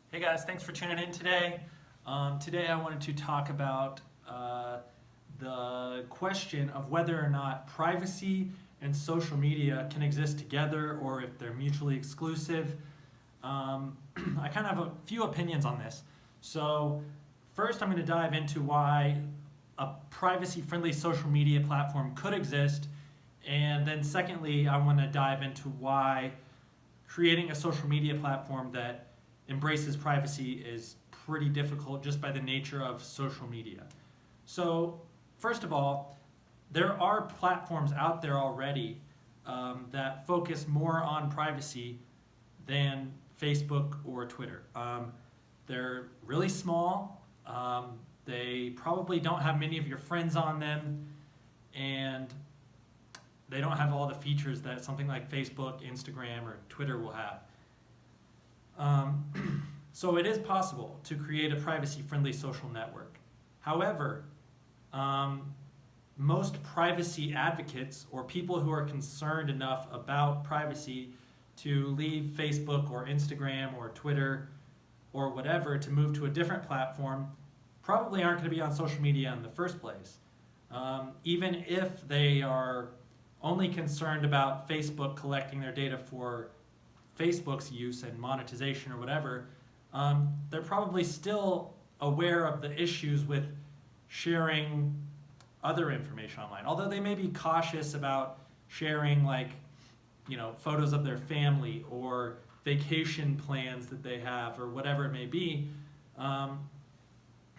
Hey guys, thanks for tuning in today. Today I wanted to talk about the question of whether or not privacy and social media can exist together or if they're mutually exclusive. I kind of have a few opinions on this. So first I'm going to dive into why a privacy-friendly social media platform could exist, and then secondly I want to dive into why creating a social media platform that embraces privacy is pretty difficult just by the nature of social media. So, first of all, there are platforms out there already that focus more on privacy than Facebook or Twitter. They're really small. They probably don't have many of your friends on them, and they don't have all the features that something like Facebook, Instagram, or Twitter will have. So it is possible to create a privacy-friendly social network. However, most privacy advocates or people who are concerned enough about privacy to leave Facebook or Instagram or Twitter or whatever to move to a different platform probably aren't going to be on social media in the first place. Even if they are only concerned about Facebook collecting their data for Facebook's use and monetization or whatever, they're probably still aware of the issues with sharing other information online. Although they may be cautious about sharing, like, photos of their family or vacation plans that they have or whatever it may be.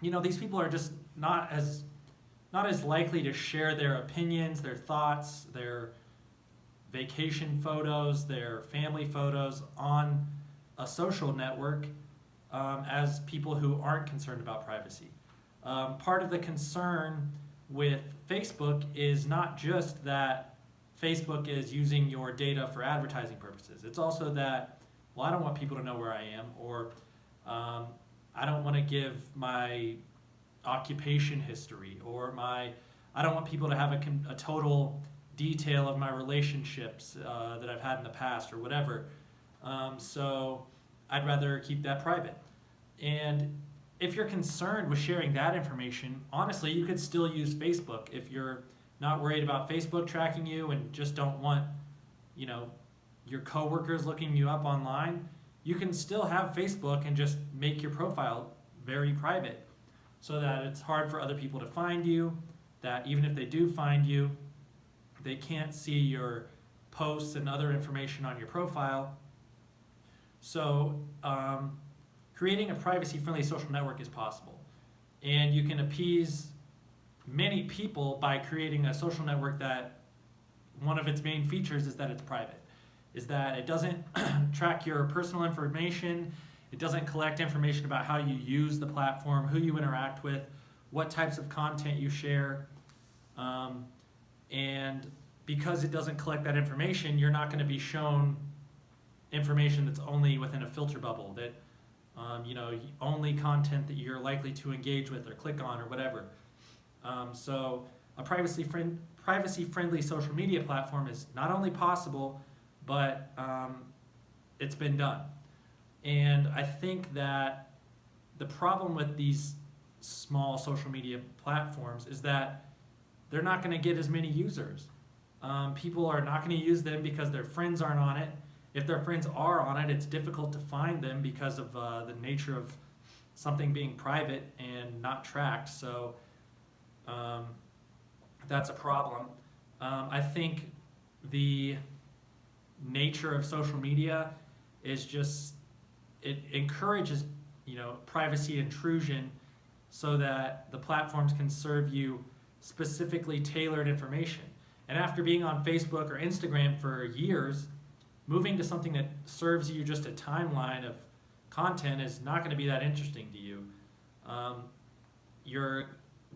These people are just not as likely to share their opinions, their thoughts, their vacation photos, their family photos on a social network as people who aren't concerned about privacy. Part of the concern with Facebook is not just that Facebook is using your data for advertising purposes. It's also that, well, I don't want people to know where I am, or I don't want to give my occupation history, or I don't want people to have a total detail of my relationships that I've had in the past or whatever. So I'd rather keep that private. And if you're concerned with sharing that information, honestly, you could still use Facebook. If you're not worried about Facebook tracking you and just don't want, your coworkers looking you up online, you can still have Facebook and just make your profile very private so that it's hard for other people to find you, that even if they do find you, they can't see your posts and other information on your profile. So creating a privacy-friendly social network is possible. And you can appease many people by creating a social network that one of its main features is that it's private, is that it doesn't track your personal information, it doesn't collect information about how you use the platform, who you interact with, what types of content you share. And because it doesn't collect that information, you're not going to be shown information that's only within a filter bubble, that only content that you're likely to engage with or click on or whatever. So a privacy-friendly social media platform is not only possible, but it's been done. And I think that the problem with these small social media platforms is that they're not going to get as many users. People are not going to use them because their friends aren't on it. If their friends are on it, it's difficult to find them because of the nature of something being private and not tracked. So that's a problem. I think the nature of social media is just, it encourages privacy intrusion so that the platforms can serve you specifically tailored information. And after being on Facebook or Instagram for years, moving to something that serves you just a timeline of content is not going to be that interesting to you. You're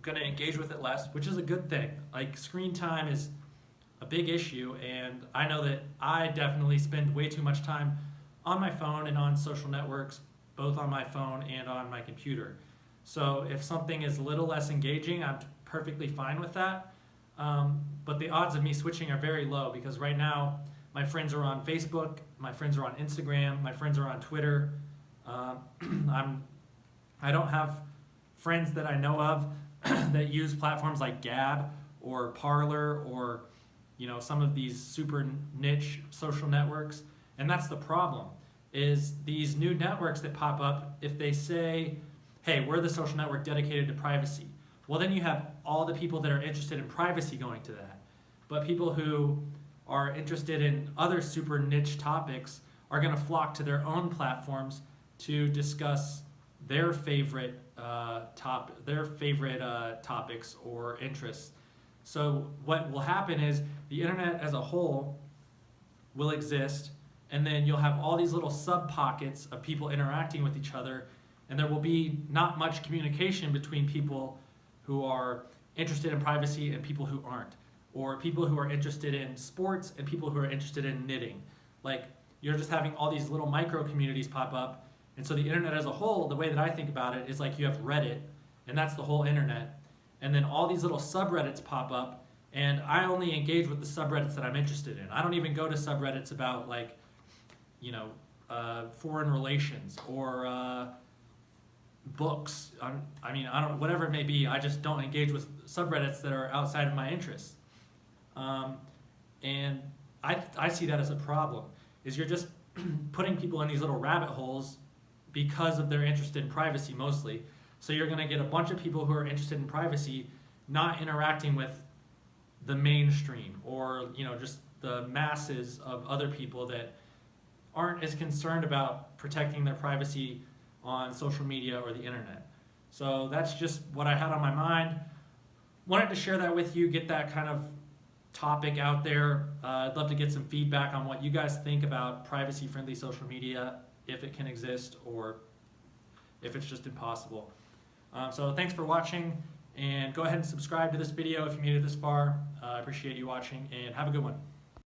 going to engage with it less, which is a good thing. Like, screen time is a big issue, and I know that I definitely spend way too much time on my phone and on social networks, both on my phone and on my computer. So if something is a little less engaging, I'm perfectly fine with that. But the odds of me switching are very low, because right now my friends are on Facebook, my friends are on Instagram, my friends are on Twitter. I don't have friends that I know of that use platforms like Gab or Parler or some of these super niche social networks. And that's the problem, is these new networks that pop up, if they say, hey, we're the social network dedicated to privacy, well, then you have all the people that are interested in privacy going to that. But people who are interested in other super niche topics are going to flock to their own platforms to discuss their favorite topics or interests. So what will happen is the internet as a whole will exist, and then you'll have all these little sub pockets of people interacting with each other, and there will be not much communication between people who are interested in privacy and people who aren't, or people who are interested in sports and people who are interested in knitting. Like, you're just having all these little micro communities pop up. And so the internet as a whole, the way that I think about it is like you have Reddit, and that's the whole internet. And then all these little subreddits pop up, and I only engage with the subreddits that I'm interested in. I don't even go to subreddits about foreign relations or books. Whatever it may be, I just don't engage with subreddits that are outside of my interests. And I see that as a problem, is you're just putting people in these little rabbit holes because of their interest in privacy mostly. So you're going to get a bunch of people who are interested in privacy not interacting with the mainstream, or just the masses of other people that aren't as concerned about protecting their privacy on social media or the internet. So that's just what I had on my mind. Wanted to share that with you, get that kind of topic out there. I'd love to get some feedback on what you guys think about privacy-friendly social media, if it can exist or if it's just impossible. So thanks for watching, and go ahead and subscribe to this video if you made it this far. I appreciate you watching, and have a good one.